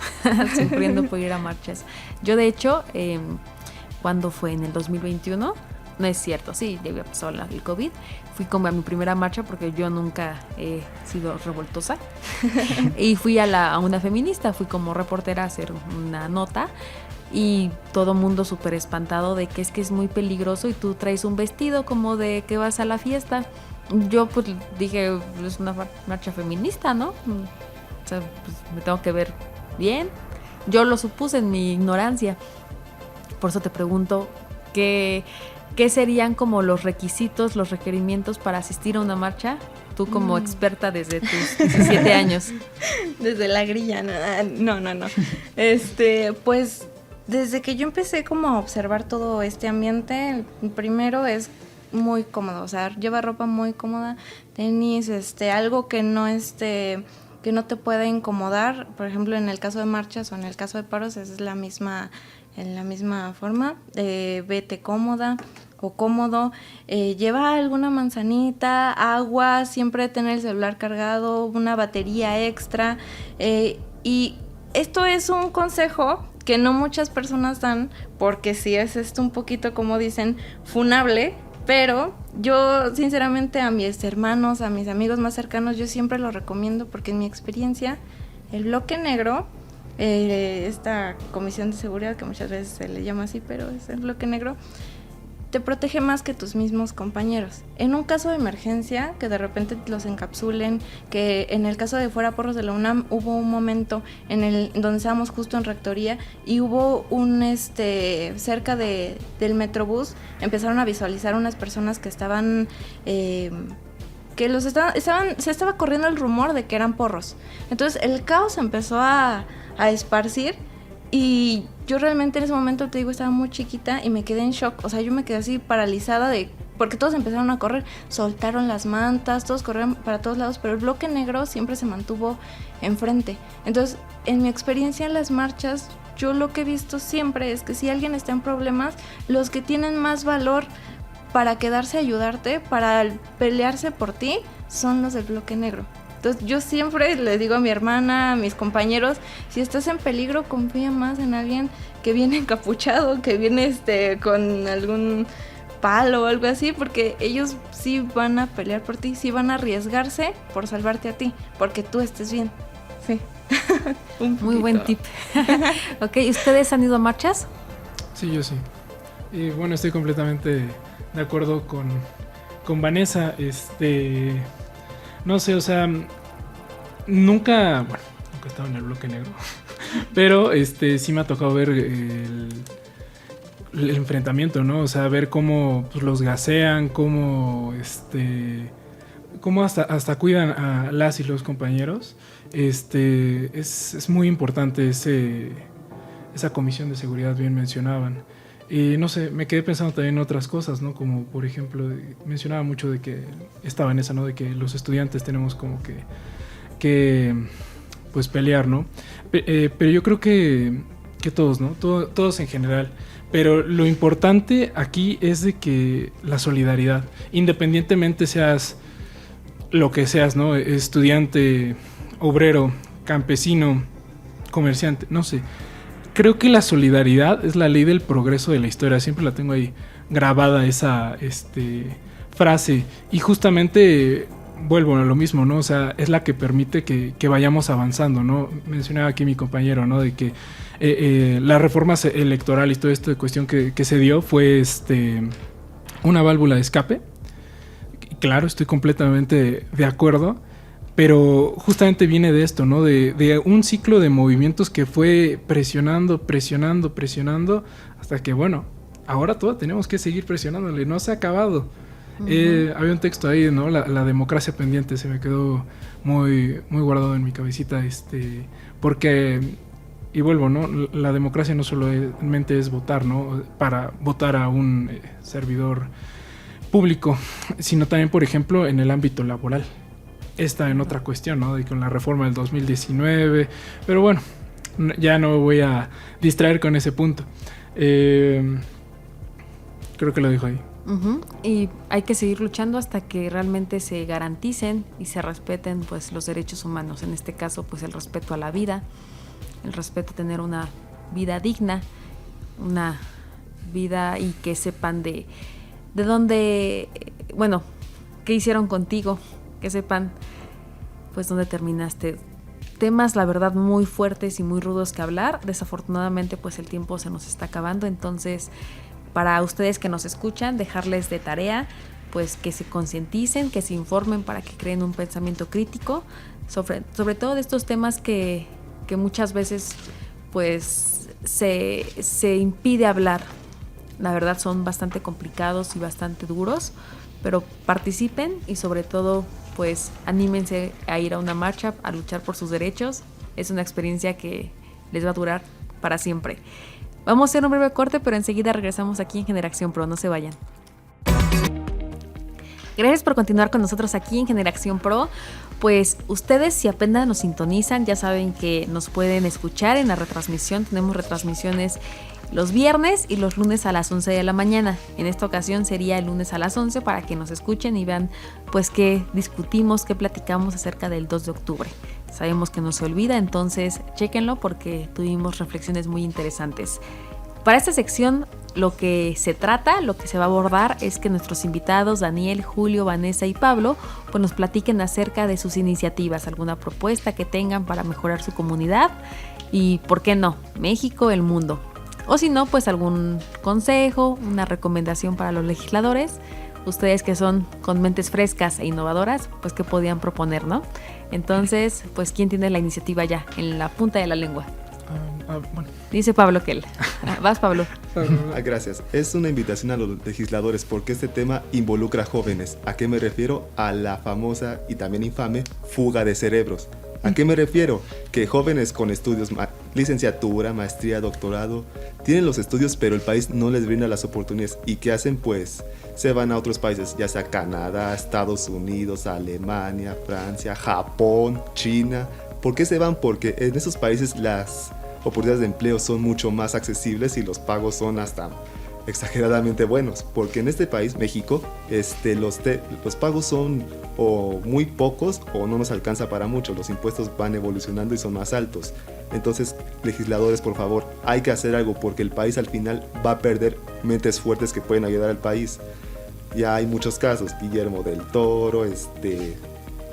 sufriendo por ir a marchas. Yo, de hecho, ¿cuándo fue? ¿En el 2021? No es cierto, sí, ya había pasado el COVID. Fui como a mi primera marcha, porque yo nunca he sido revoltosa. Y fui a una feminista, fui como reportera a hacer una nota. Y todo mundo súper espantado de que es muy peligroso y tú traes un vestido como de que vas a la fiesta. Yo pues dije, es una marcha feminista, ¿no? O sea, pues me tengo que ver bien. Yo lo supuse en mi ignorancia. Por eso te pregunto, ¿qué serían como los requisitos, los requerimientos para asistir a una marcha? Tú como experta desde tus 17 años. Desde la grilla, no. Pues desde que yo empecé como a observar todo este ambiente, primero es muy cómodo, o sea, lleva ropa muy cómoda, tenis, algo que no te pueda incomodar. Por ejemplo, en el caso de marchas o en el caso de paros es en la misma forma. Vete cómoda o cómodo, lleva alguna manzanita, agua, siempre tener el celular cargado, una batería extra, Y esto es un consejo que no muchas personas dan, porque sí es esto un poquito, como dicen, funable, pero yo sinceramente a mis hermanos, a mis amigos más cercanos, yo siempre lo recomiendo, porque en mi experiencia el bloque negro, esta comisión de seguridad que muchas veces se le llama así, pero es el bloque negro, te protege más que tus mismos compañeros. En un caso de emergencia, que de repente los encapsulen, que en el caso de Fuera Porros de la UNAM hubo un momento donde estábamos justo en rectoría y hubo cerca del Metrobús, empezaron a visualizar unas personas que estaban... se estaba corriendo el rumor de que eran porros. Entonces el caos empezó a esparcir. Y yo realmente en ese momento, te digo, estaba muy chiquita y me quedé en shock. O sea, yo me quedé así paralizada porque todos empezaron a correr, soltaron las mantas, todos corrieron para todos lados, pero el bloque negro siempre se mantuvo enfrente. Entonces, en mi experiencia en las marchas, yo lo que he visto siempre es que si alguien está en problemas, los que tienen más valor para quedarse a ayudarte, para pelearse por ti, son los del bloque negro. Entonces yo siempre le digo a mi hermana, a mis compañeros, si estás en peligro, confía más en alguien que viene encapuchado, que viene con algún palo o algo así, porque ellos sí van a pelear por ti, sí van a arriesgarse por salvarte a ti, porque tú estés bien. Sí. Muy buen tip. Ok, ¿ustedes han ido a marchas? Sí, yo sí. Y bueno, estoy completamente de acuerdo con Vanessa. No sé, o sea, nunca he estado en el bloque negro, pero sí me ha tocado ver el enfrentamiento, ¿no? O sea, ver cómo pues, los gasean, cómo hasta cuidan a las y los compañeros. Es muy importante esa comisión de seguridad, bien mencionaban. Y no sé, me quedé pensando también en otras cosas, ¿no? Como por ejemplo, mencionaba mucho de que estaba en esa, ¿no? De que los estudiantes tenemos como que pues pelear, ¿no? Pero yo creo que todos, ¿no? Todos en general. Pero lo importante aquí es de que la solidaridad, independientemente seas lo que seas, ¿no? Estudiante, obrero, campesino, comerciante, no sé. Creo que la solidaridad es la ley del progreso de la historia. Siempre la tengo ahí grabada esa frase. Y justamente vuelvo a lo mismo, ¿no? O sea, es la que permite que vayamos avanzando, ¿no? Mencionaba aquí mi compañero, ¿no? De que la reforma electoral y todo esto de cuestión que se dio fue una válvula de escape. Claro, estoy completamente de acuerdo. Pero justamente viene de esto, ¿no? De un ciclo de movimientos que fue presionando, hasta que, bueno, ahora todos tenemos que seguir presionándole, no se ha acabado. Uh-huh. Había un texto ahí, ¿no? La democracia pendiente, se me quedó muy, muy guardado en mi cabecita, porque, y vuelvo, ¿no? La democracia no solamente es votar, ¿no? Para votar a un servidor público, sino también, por ejemplo, en el ámbito laboral. Está en otra cuestión, ¿no? De con la reforma del 2019, pero bueno, ya no me voy a distraer con ese punto. Creo que lo dejo ahí. Uh-huh. Y hay que seguir luchando hasta que realmente se garanticen y se respeten pues los derechos humanos, en este caso pues el respeto a la vida, el respeto a tener una vida digna, una vida y que sepan de dónde, bueno, qué hicieron contigo, que sepan pues dónde terminaste. Temas la verdad muy fuertes y muy rudos que hablar. Desafortunadamente pues el tiempo se nos está acabando, entonces para ustedes que nos escuchan, dejarles de tarea pues que se concienticen, que se informen para que creen un pensamiento crítico sobre todo de estos temas que muchas veces pues se impide hablar. La verdad son bastante complicados y bastante duros, pero participen y sobre todo pues anímense a ir a una marcha, a luchar por sus derechos. Es una experiencia que les va a durar para siempre. Vamos a hacer un breve corte, pero enseguida regresamos aquí en Generación Pro, no se vayan. Gracias por continuar con nosotros aquí en Generación Pro. Pues ustedes, si apenas nos sintonizan, ya saben que nos pueden escuchar en la retransmisión. Tenemos retransmisiones los viernes y los lunes a las 11 de la mañana. En esta ocasión sería el lunes a las 11 para que nos escuchen y vean pues qué discutimos, qué platicamos acerca del 2 de octubre. sabemos que no se olvida, entonces chéquenlo porque tuvimos reflexiones muy interesantes. Para esta sección lo que se trata, lo que se va a abordar es que nuestros invitados Daniel, Julio, Vanessa y Pablo pues nos platiquen acerca de sus iniciativas, alguna propuesta que tengan para mejorar su comunidad y, ¿por qué no?, México, el mundo. O si no, pues algún consejo, una recomendación para los legisladores. Ustedes que son con mentes frescas e innovadoras, pues ¿qué podían proponer, no? Entonces, pues ¿quién tiene la iniciativa ya en la punta de la lengua? Bueno. Dice Pablo que él. Vas, Pablo. Gracias. Es una invitación a los legisladores porque este tema involucra a jóvenes. ¿A qué me refiero? A la famosa y también infame fuga de cerebros. ¿A qué me refiero? Que jóvenes con estudios, licenciatura, maestría, doctorado, tienen los estudios pero el país no les brinda las oportunidades. ¿Y qué hacen? Pues se van a otros países, ya sea Canadá, Estados Unidos, Alemania, Francia, Japón, China. ¿Por qué se van? Porque en esos países las oportunidades de empleo son mucho más accesibles y los pagos son hasta exageradamente buenos, porque en este país, México, los pagos son o muy pocos o no nos alcanza para mucho, los impuestos van evolucionando y son más altos. Entonces, legisladores, por favor, hay que hacer algo porque el país al final va a perder mentes fuertes que pueden ayudar al país. Ya hay muchos casos, Guillermo del Toro,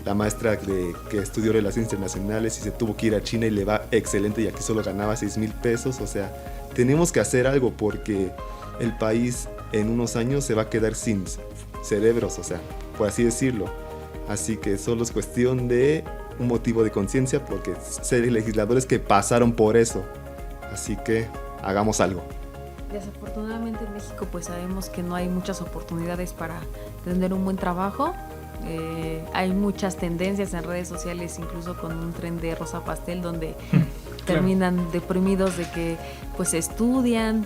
la maestra que estudió Relaciones Internacionales y se tuvo que ir a China y le va excelente y aquí solo ganaba 6,000 pesos. O sea, tenemos que hacer algo porque el país en unos años se va a quedar sin cerebros, o sea, por así decirlo. Así que solo es cuestión de un motivo de conciencia porque ser legisladores que pasaron por eso. Así que hagamos algo. Desafortunadamente en México pues sabemos que no hay muchas oportunidades para tener un buen trabajo. Hay muchas tendencias en redes sociales, incluso con un tren de rosa pastel donde terminan deprimidos de que pues estudian,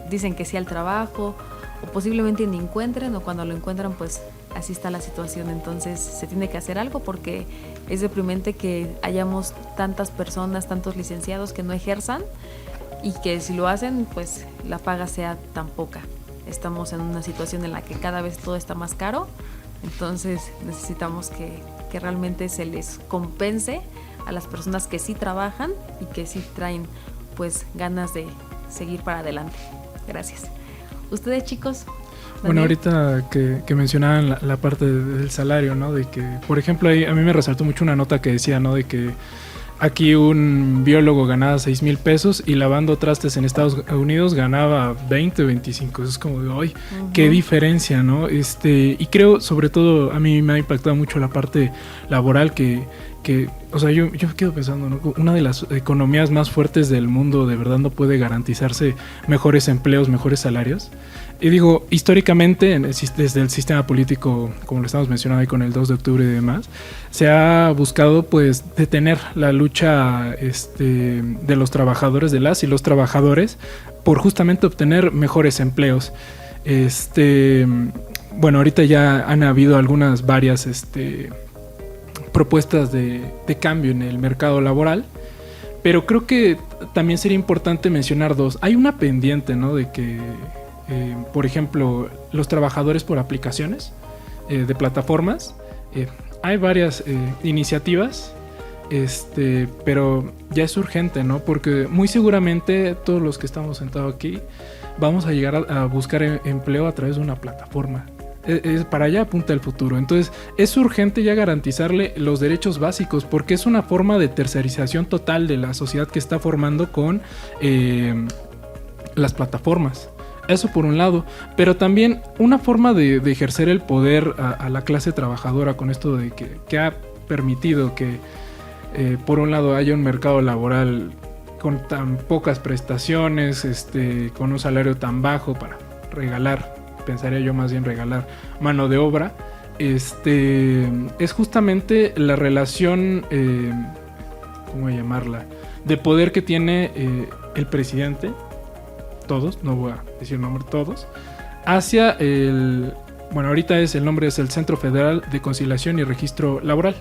dicen que sí al trabajo o posiblemente ni encuentren, o cuando lo encuentran pues así está la situación. Entonces se tiene que hacer algo porque es deprimente que hayamos tantas personas, tantos licenciados que no ejerzan y que si lo hacen pues la paga sea tan poca. Estamos en una situación en la que cada vez todo está más caro, entonces necesitamos que realmente se les compense a las personas que sí trabajan y que sí traen pues ganas de seguir para adelante. Gracias. ¿Ustedes, chicos? Bueno, ahorita que mencionaban la parte del salario, ¿no? De que, por ejemplo, ahí a mí me resaltó mucho una nota que decía, ¿no? De que aquí un biólogo ganaba 6,000 pesos y lavando trastes en Estados Unidos ganaba 20 o 25. Eso es como de, ¡ay! ¡Qué diferencia!, ¿no? Y creo, sobre todo, a mí me ha impactado mucho la parte laboral que o sea, yo me quedo pensando, ¿no? Una de las economías más fuertes del mundo de verdad no puede garantizarse mejores empleos, mejores salarios. Y digo, históricamente, desde el sistema político, como lo estamos mencionando ahí con el 2 de octubre y demás, se ha buscado pues detener la lucha de los trabajadores, de las y los trabajadores, por justamente obtener mejores empleos. Bueno, ahorita ya han habido varias propuestas de cambio en el mercado laboral, pero creo que también sería importante mencionar dos. Hay una pendiente, ¿no? De que, por ejemplo, los trabajadores por aplicaciones de plataformas, hay varias iniciativas, pero ya es urgente, ¿no? Porque muy seguramente todos los que estamos sentados aquí vamos a llegar a buscar empleo a través de una plataforma. Para allá apunta el futuro. Entonces es urgente ya garantizarle los derechos básicos porque es una forma de tercerización total de la sociedad que está formando con las plataformas. Eso por un lado, pero también una forma de ejercer el poder a la clase trabajadora con esto de que ha permitido que por un lado haya un mercado laboral con tan pocas prestaciones, con un salario tan bajo para regalar, pensaría yo más bien regalar mano de obra, es justamente la relación, ¿cómo llamarla?, de poder que tiene el presidente, todos, no voy a decir nombre, todos, hacia bueno, ahorita el nombre es el Centro Federal de Conciliación y Registro Laboral.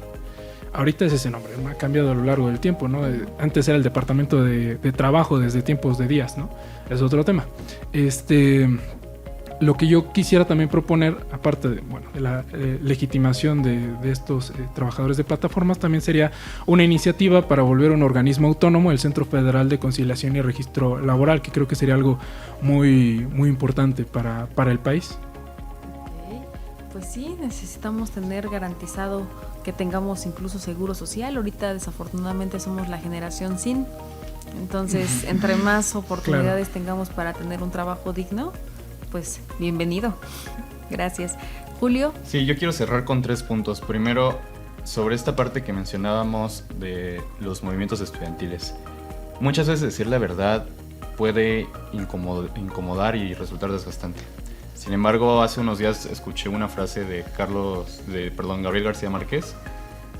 Ahorita es ese nombre, ¿no? Ha cambiado a lo largo del tiempo, ¿no? Antes era el Departamento de Trabajo desde tiempos de Díaz, ¿no? Es otro tema. lo que yo quisiera también proponer, aparte de la legitimación de estos trabajadores de plataformas, también sería una iniciativa para volver un organismo autónomo, el Centro Federal de Conciliación y Registro Laboral, que creo que sería algo muy, muy importante para el país. Pues sí, necesitamos tener garantizado que tengamos incluso seguro social. Ahorita desafortunadamente somos la generación sin. Entonces, entre más oportunidades tengamos para tener un trabajo digno, pues bienvenido. Gracias. Julio. Sí, yo quiero cerrar con 3 puntos. Primero, sobre esta parte que mencionábamos de los movimientos estudiantiles. Muchas veces decir la verdad puede incomodar y resultar desgastante. Sin embargo, hace unos días escuché una frase de Gabriel García Márquez,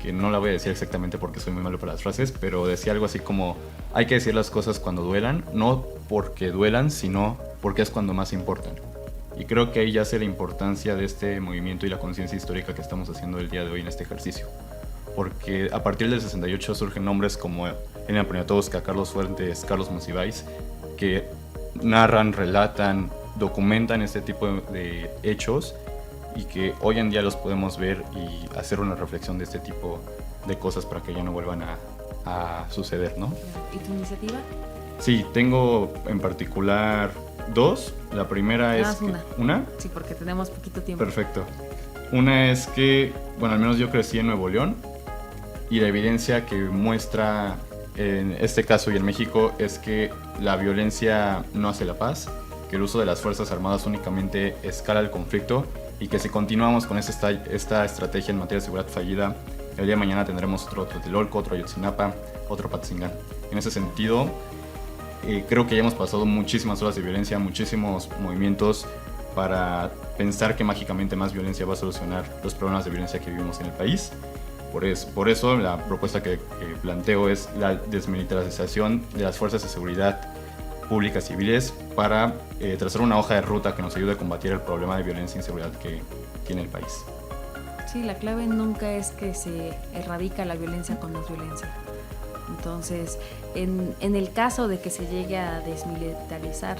que no la voy a decir exactamente porque soy muy malo para las frases, pero decía algo así como: hay que decir las cosas cuando duelan, no porque duelan, sino porque es cuando más importan. Y creo que ahí yace la importancia de este movimiento y la conciencia histórica que estamos haciendo el día de hoy en este ejercicio. Porque a partir del 68 surgen nombres como Elena Poniatowska, Carlos Fuentes, Carlos Monsiváis, que narran, relatan, documentan este tipo de hechos y que hoy en día los podemos ver y hacer una reflexión de este tipo de cosas para que ya no vuelvan a suceder, ¿no? ¿Y tu iniciativa? Sí, tengo en particular 2. La primera es... ¿Una? Sí, porque tenemos poquito tiempo. Perfecto. Una es que, al menos yo crecí en Nuevo León y la evidencia que muestra en este caso y en México es que la violencia no hace la paz, que el uso de las Fuerzas Armadas únicamente escala el conflicto y que si continuamos con esta estrategia en materia de seguridad fallida, el día de mañana tendremos otro Tlatelolco, otro Ayotzinapa, otro Patzingán. En ese sentido, creo que ya hemos pasado muchísimas horas de violencia, muchísimos movimientos para pensar que mágicamente más violencia va a solucionar los problemas de violencia que vivimos en el país. Por eso la propuesta que planteo es la desmilitarización de las fuerzas de seguridad públicas civiles para trazar una hoja de ruta que nos ayude a combatir el problema de violencia e inseguridad que tiene el país. Sí, la clave nunca es que se erradica la violencia con más violencia. Entonces, en el caso de que se llegue a desmilitarizar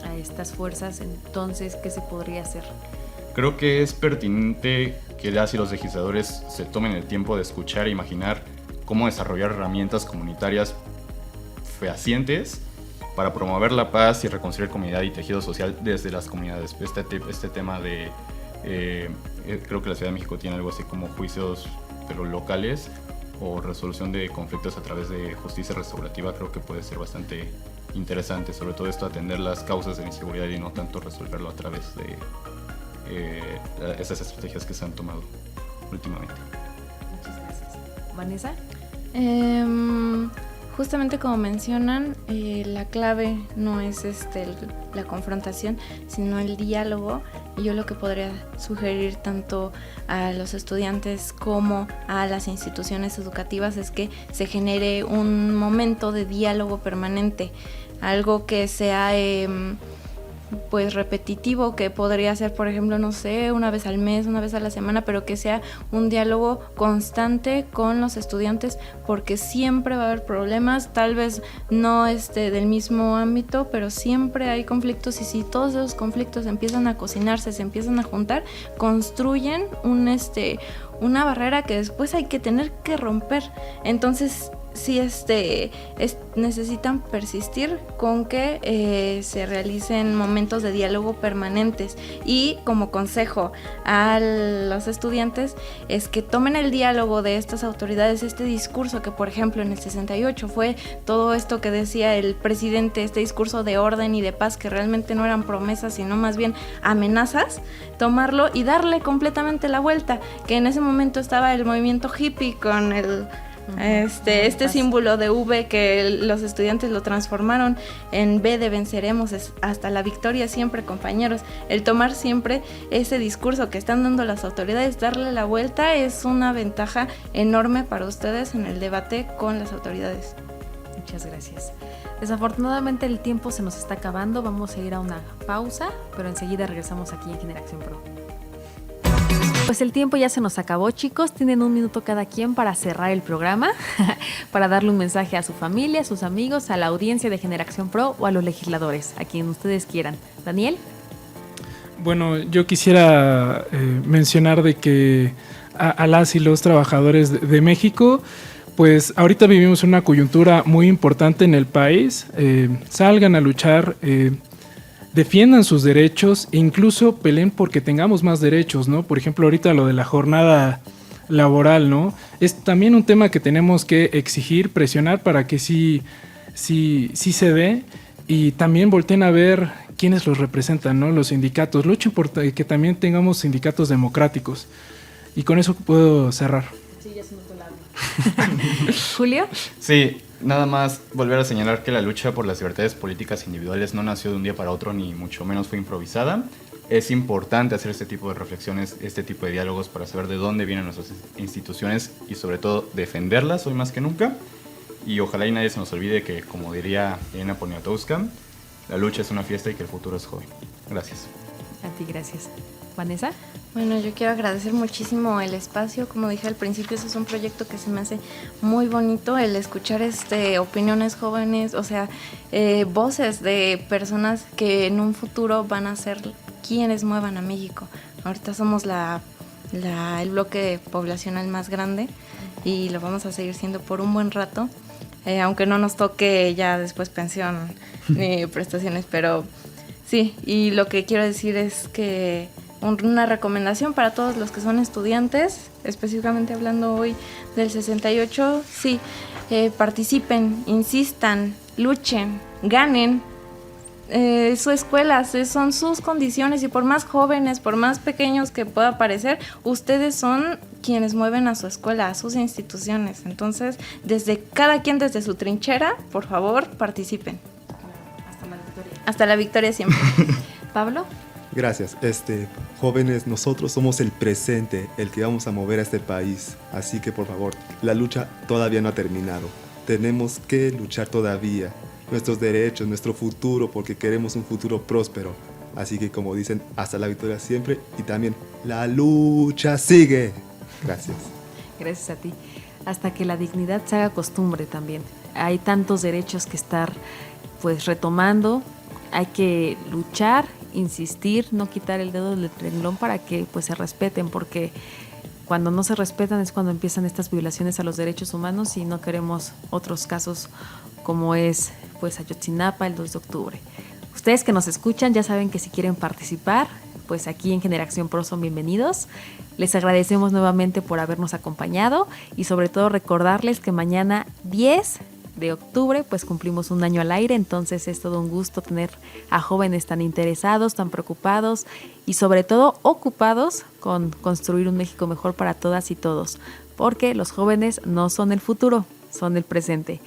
a estas fuerzas, entonces, ¿qué se podría hacer? Creo que es pertinente que las y los legisladores se tomen el tiempo de escuchar e imaginar cómo desarrollar herramientas comunitarias fehacientes para promover la paz y reconciliar comunidad y tejido social desde las comunidades. Este tema de... creo que la Ciudad de México tiene algo así como juicios, pero locales, o resolución de conflictos a través de justicia restaurativa. Creo que puede ser bastante interesante, sobre todo esto, atender las causas de la inseguridad y no tanto resolverlo a través de esas estrategias que se han tomado últimamente. Muchas gracias. ¿Vanessa? Justamente como mencionan, la clave no es la confrontación, sino el diálogo. Y yo lo que podría sugerir tanto a los estudiantes como a las instituciones educativas es que se genere un momento de diálogo permanente, algo que sea pues repetitivo, que podría ser, por ejemplo, no sé, una vez al mes, una vez a la semana, pero que sea un diálogo constante con los estudiantes, porque siempre va a haber problemas, tal vez no del mismo ámbito, pero siempre hay conflictos, y si todos esos conflictos empiezan a cocinarse, se empiezan a juntar, construyen una barrera que después hay que tener que romper. Entonces sí necesitan persistir con que se realicen momentos de diálogo permanentes, y como consejo a los estudiantes es que tomen el diálogo de estas autoridades, este discurso que por ejemplo en el 68 fue todo esto que decía el presidente, este discurso de orden y de paz que realmente no eran promesas sino más bien amenazas, tomarlo y darle completamente la vuelta, que en ese momento estaba el movimiento hippie con este símbolo de V, que los estudiantes lo transformaron en V de venceremos, hasta la victoria siempre, compañeros. El tomar siempre ese discurso que están dando las autoridades, darle la vuelta, es una ventaja enorme para ustedes en el debate con las autoridades. Muchas gracias. Desafortunadamente el tiempo se nos está acabando, vamos a ir a una pausa, pero enseguida regresamos aquí en Generación Pro. Pues el tiempo ya se nos acabó, chicos. Tienen 1 minuto cada quien para cerrar el programa, para darle un mensaje a su familia, a sus amigos, a la audiencia de Generación Pro o a los legisladores, a quien ustedes quieran. Daniel. Bueno, yo quisiera mencionar de que a las y los trabajadores de México, pues ahorita vivimos una coyuntura muy importante en el país. Salgan a luchar, defiendan sus derechos e incluso peleen porque tengamos más derechos, ¿no? Por ejemplo, ahorita lo de la jornada laboral, ¿no? Es también un tema que tenemos que exigir, presionar para que sí se dé, y también volteen a ver quiénes los representan, ¿no? Los sindicatos. Luchen por que también tengamos sindicatos democráticos. Y con eso puedo cerrar. Sí, ya se notó la Julio. Sí, nada más volver a señalar que la lucha por las libertades políticas individuales no nació de un día para otro, ni mucho menos fue improvisada. Es importante hacer este tipo de reflexiones, este tipo de diálogos para saber de dónde vienen nuestras instituciones y sobre todo defenderlas hoy más que nunca. Y ojalá y nadie se nos olvide que, como diría Elena Poniatowska, la lucha es una fiesta y que el futuro es joven. Gracias. A ti, gracias. Vanessa. Bueno, yo quiero agradecer muchísimo el espacio. Como dije al principio, ese es un proyecto que se me hace muy bonito, el escuchar opiniones jóvenes, o sea, voces de personas que en un futuro van a ser quienes muevan a México. Ahorita somos el bloque poblacional más grande y lo vamos a seguir siendo por un buen rato, aunque no nos toque ya después pensión ni prestaciones, pero sí. Y lo que quiero decir es que una recomendación para todos los que son estudiantes, específicamente hablando hoy del 68, sí, participen, insistan, luchen, ganen. Su escuela, son sus condiciones, y por más jóvenes, por más pequeños que pueda parecer, ustedes son quienes mueven a su escuela, a sus instituciones. Entonces, cada quien desde su trinchera, por favor, participen. Hasta la victoria. Hasta la victoria siempre. Pablo. Gracias. Jóvenes, nosotros somos el presente, el que vamos a mover a este país. Así que, por favor, la lucha todavía no ha terminado. Tenemos que luchar todavía. Nuestros derechos, nuestro futuro, porque queremos un futuro próspero. Así que, como dicen, hasta la victoria siempre, y también la lucha sigue. Gracias. Gracias a ti. Hasta que la dignidad se haga costumbre también. Hay tantos derechos que estar pues retomando. Hay que luchar, insistir, no quitar el dedo del renglón para que pues se respeten, porque cuando no se respetan es cuando empiezan estas violaciones a los derechos humanos, y no queremos otros casos como es pues Ayotzinapa el 2 de octubre. Ustedes que nos escuchan ya saben que si quieren participar, pues aquí en Generación Pro son bienvenidos. Les agradecemos nuevamente por habernos acompañado, y sobre todo recordarles que mañana 10 de octubre pues cumplimos un año al aire. Entonces es todo un gusto tener a jóvenes tan interesados, tan preocupados y sobre todo ocupados con construir un México mejor para todas y todos, porque los jóvenes no son el futuro, son el presente.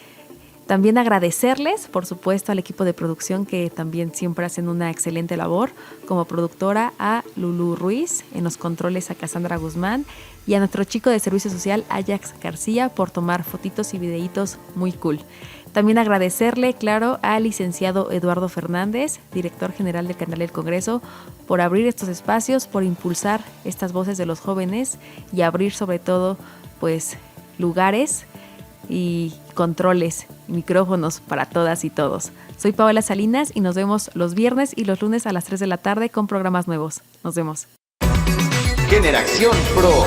También agradecerles, por supuesto, al equipo de producción, que también siempre hacen una excelente labor, como productora a Lulú Ruiz, en los controles a Cassandra Guzmán, y a nuestro chico de servicio social, Ajax García, por tomar fotitos y videitos muy cool. También agradecerle, claro, al licenciado Eduardo Fernández, director general del Canal del Congreso, por abrir estos espacios, por impulsar estas voces de los jóvenes y abrir sobre todo pues lugares y controles, micrófonos para todas y todos. Soy Paola Salinas y nos vemos los viernes y los lunes a las 3 de la tarde con programas nuevos. Nos vemos. Generación Pro.